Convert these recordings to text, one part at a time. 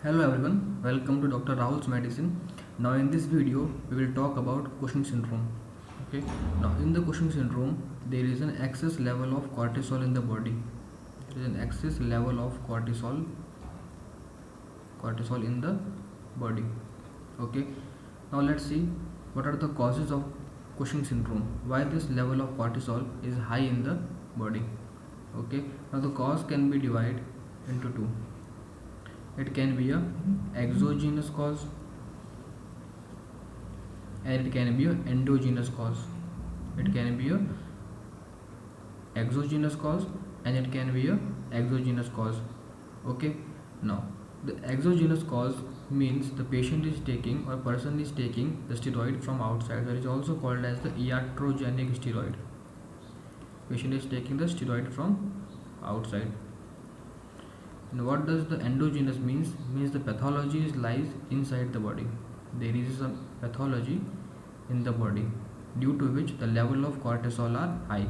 Hello everyone, welcome to Dr. Rahul's Medicine. Now in this video we will talk about Cushing syndrome. Okay. Now in the Cushing syndrome there is an excess level of cortisol in the body. There is an excess level of cortisol in the body. Okay. Now let's see what are the causes of Cushing syndrome. Why this level of cortisol is high in the body. Okay. Now the cause can be divided into two. It can be a exogenous cause and it can be a endogenous cause. It can be a exogenous cause and it can be a exogenous cause. Okay. Now the exogenous cause means the patient is taking or person is taking the steroid from outside. That is also called as the iatrogenic steroid. Patient is taking the steroid from outside. And what does the endogenous means? Means the pathology lies inside the body. There is some pathology in the body due to which the level of cortisol are high.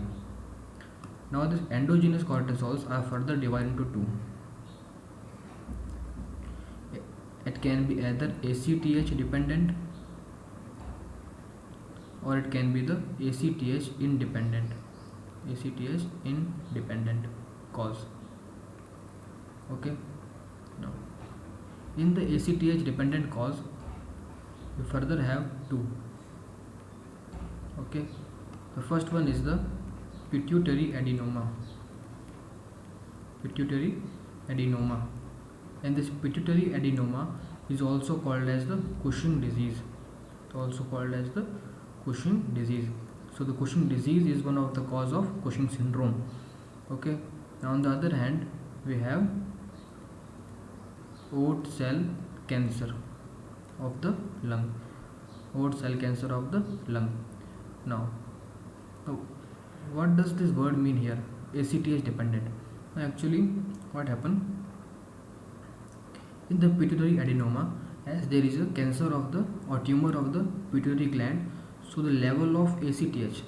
Now these endogenous cortisols are further divided into two. It can be either ACTH dependent or it can be the ACTH independent. ACTH independent cause. Okay. Now in the ACTH dependent cause we further have two. Okay. The first one is the pituitary adenoma. Pituitary adenoma, and this pituitary adenoma is also called as the Cushing disease. Also called as the Cushing disease. So the Cushing disease is one of the cause of Cushing syndrome. Okay. Now on the other hand we have oat cell cancer of the lung. Oat cell cancer of the lung. Now what does this word mean here? ACTH dependent. Actually what happened in the pituitary adenoma, as there is a cancer of the or tumor of the pituitary gland, so the level of ACTH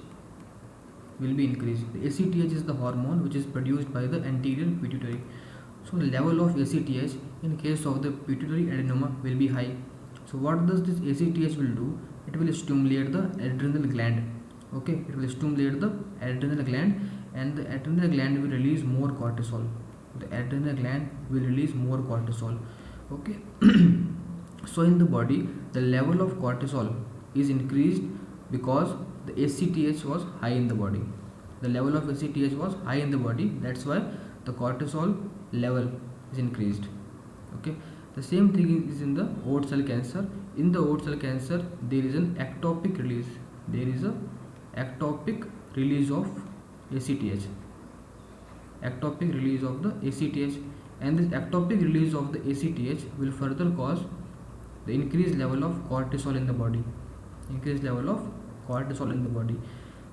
will be increased. The ACTH is the hormone which is produced by the anterior pituitary. So the level of ACTH in case of the pituitary adenoma will be high. So what does this ACTH will do? It will stimulate the adrenal gland. Okay, it will stimulate the adrenal gland and the adrenal gland will release more cortisol. The adrenal gland will release more cortisol. Okay. So in the body the level of cortisol is increased because the ACTH was high in the body. The level of ACTH was high in the body. That's why the cortisol level is increased. Okay. The same thing is in the oat cell cancer. In the oat cell cancer there is an ectopic release. There is a ectopic release of ACTH. Ectopic release of the ACTH, and this ectopic release of the ACTH will further cause the increased level of cortisol in the body. Increased level of cortisol in the body.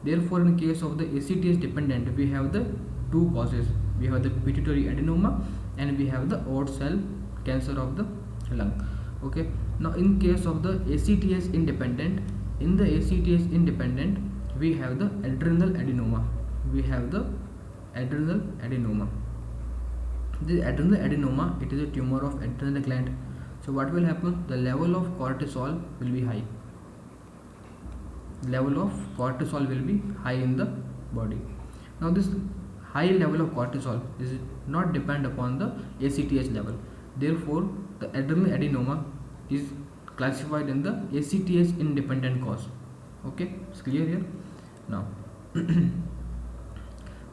Therefore in case of the ACTH dependent we have the two causes. We have the pituitary adenoma and we have the oat cell cancer of the lung. Okay. Now in case of the ACTH independent, in the ACTH independent we have the adrenal adenoma. We have the adrenal adenoma. The adrenal adenoma, it is a tumor of adrenal gland. So what will happen? The level of cortisol will be high. Level of cortisol will be high in the body. Now this high level of cortisol is not depend upon the ACTH level. Therefore the adrenal adenoma is classified in the ACTH independent cause. Okay, it's clear here. Now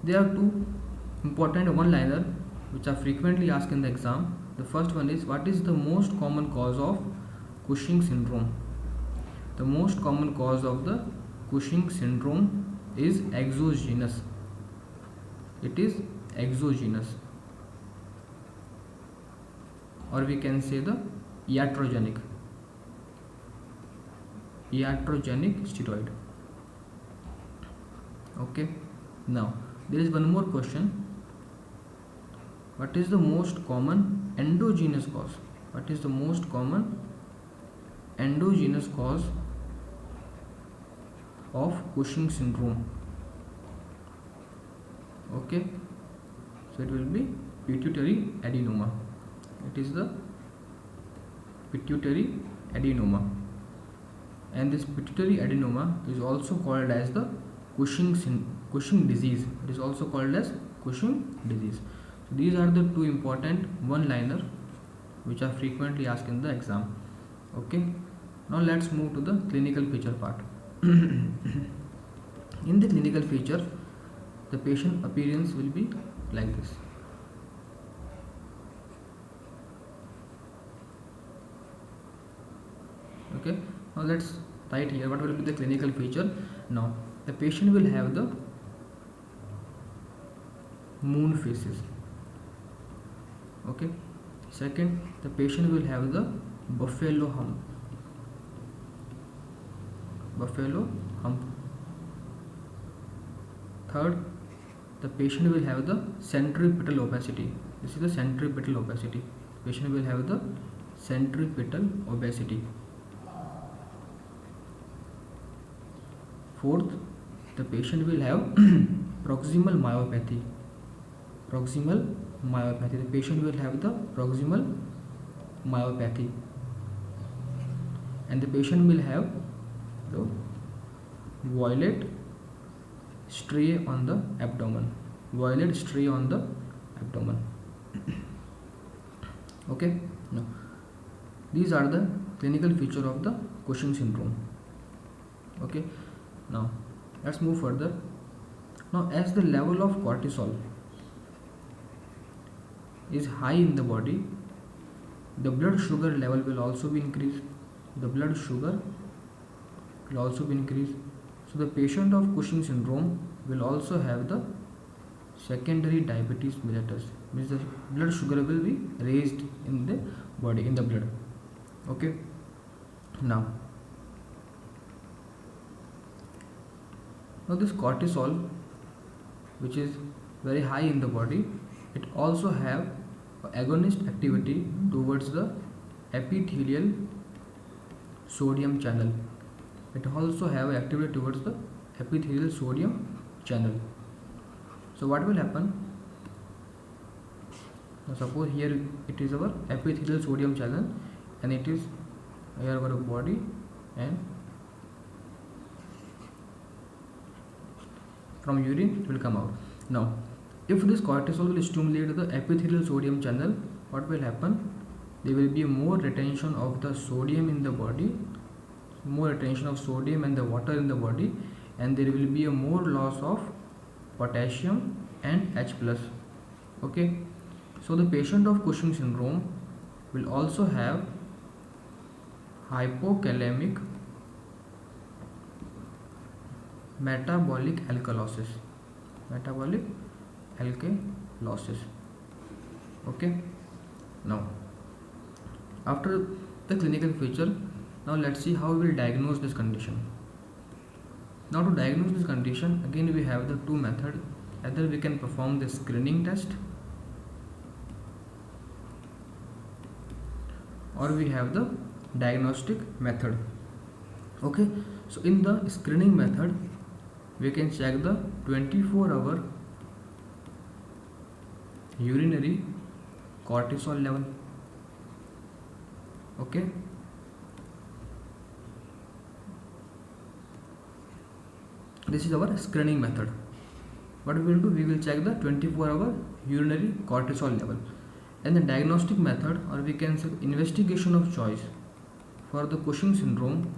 there are two important one-liner which are frequently asked in the exam. The first one is, what is the most common cause of Cushing syndrome? The most common cause of the Cushing syndrome is exogenous. It is exogenous, or we can say the iatrogenic steroid. Okay. Now there is one more question. What is the most common endogenous cause? What is the most common endogenous cause of Cushing syndrome? Okay. So it will be pituitary adenoma. It is the pituitary adenoma, and this pituitary adenoma is also called as the Cushing disease. It is also called as Cushing disease. So these are the two important one-liner which are frequently asked in the exam. Okay, now let's move to the clinical feature part. In the clinical feature, the patient appearance will be like this. Okay, now let's write here what will be the clinical feature. Now the patient will have the moon faces. Okay, second, the patient will have the buffalo hump. Third, the patient will have the centripetal opacity. This is the centripetal opacity. Patient will have the centripetal opacity. Fourth, the patient will have proximal myopathy. The patient will have the proximal myopathy, and the patient will have the violet striae on the abdomen. Okay, now these are the clinical feature of the Cushing syndrome. Okay, now let's move further. Now as the level of cortisol is high in the body, the blood sugar level will also be increased. So the patient of Cushing syndrome will also have the secondary diabetes mellitus, means the blood sugar will be raised in the body, in the blood. Okay, now this cortisol, which is very high in the body, it also have agonist activity towards the epithelial sodium channel. So what will happen? Now suppose here it is our epithelial sodium channel, and it is here our body, and from urine it will come out. Now if this cortisol will stimulate the epithelial sodium channel, what will happen? There will be more retention of the sodium in the body, more retention of sodium and the water in the body, and there will be a more loss of potassium and H+. Okay, so the patient of Cushing syndrome will also have hypokalemic metabolic alkalosis. Okay, now after the clinical feature, now let's see how we will diagnose this condition. Now to diagnose this condition, again we have the two methods. Either we can perform the screening test, or we have the diagnostic method. Okay, so in the screening method, we can check the 24-hour urinary cortisol level. Okay, this is our screening method. What we will do, we will check the 24-hour urinary cortisol level. And the diagnostic method, or we can say investigation of choice for the Cushing syndrome,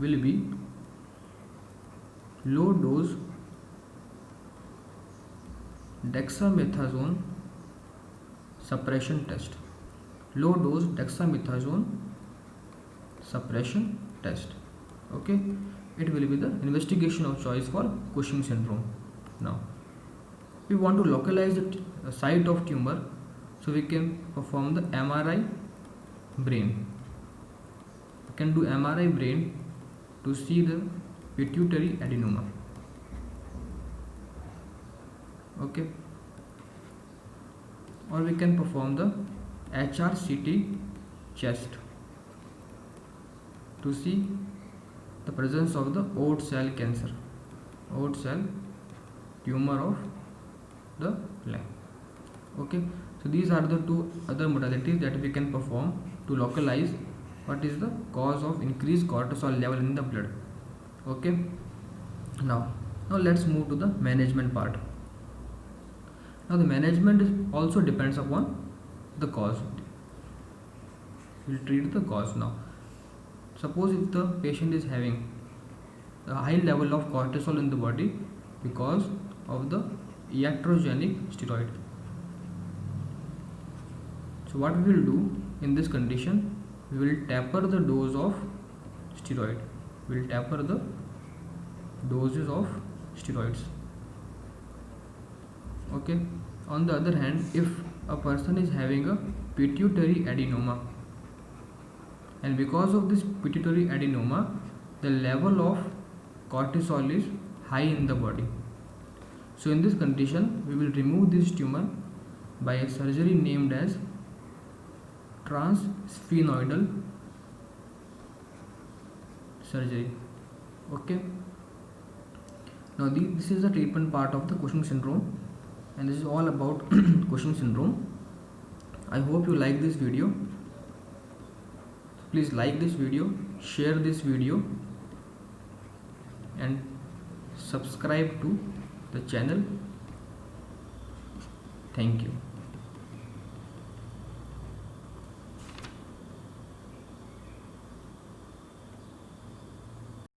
will be low dose dexamethasone suppression test. Okay, it will be the investigation of choice for Cushing syndrome. Now we want to localize the site of tumor, so we can perform the MRI brain. We can do MRI brain to see the pituitary adenoma. Okay, or we can perform the HRCT chest to see the presence of the oat cell tumor of the lung. Okay, So these are the two other modalities that we can perform to localize what is the cause of increased cortisol level in the blood. Okay, now let's move to the management part. Now the management also depends upon the cause. We'll treat the cause now. Suppose if the patient is having a high level of cortisol in the body because of the iatrogenic steroid. So what we will do in this condition, we will taper the dose of steroid. We will taper the doses of steroids. Okay. On the other hand, if a person is having a pituitary adenoma, and because of this pituitary adenoma, the level of cortisol is high in the body. So in this condition, we will remove this tumor by a surgery named as transsphenoidal surgery. Okay. Now this is the treatment part of the Cushing syndrome, and this is all about Cushing syndrome. I hope you like this video. Please like this video, share this video, and subscribe to the channel. Thank you.